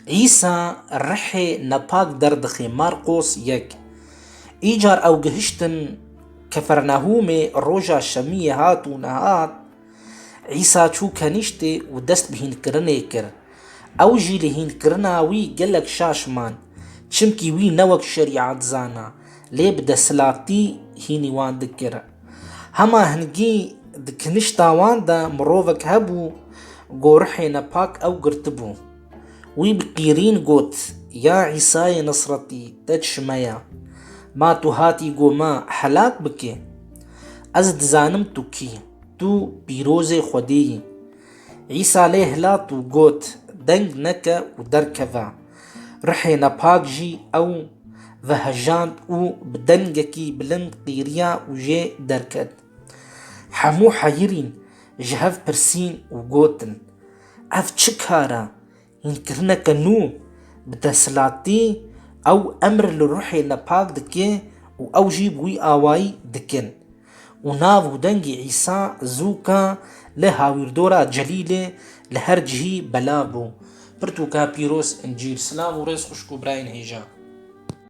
عيسى رحي نباك دردخي مارقوس يك إيجار أو جهشتن كفرناهومي الروجا الشمية هاتو نهات عيسى چو كنيشتي ودست بهين كرني كر أو جيلي هين كرنا وي قلق شاشمان چمكي وي نوك شريعات زانا لي بدا سلاتي هيني وان دكر هما هنجي دكنشتا وان دا مروفك هبو قورحي نباك أو قرتبو وي بقيرين قوت يا عيسى نصرتي تجشميا ما تو هاتي قوما حلاك بكي از دزانم تو كي تو بيروزي خودي عيسى ليه لا تو قوت دنگ نكا ودركفا رحي نباك جي أو ذهجان و بدنگكي بلند قيريا وجي دركد حمو حيرين جهف برسين وقوتن اف چكارا ينكرنك نو بتسلاتي او امر لروحي نباك دكي و او جيب وي آواي دكن وناف دنگي عيسى زوكا لهاويردورا جليلة لهرجهي بلابو برتوكا بيروس انجيل سلام وريس خشكو براين هيجا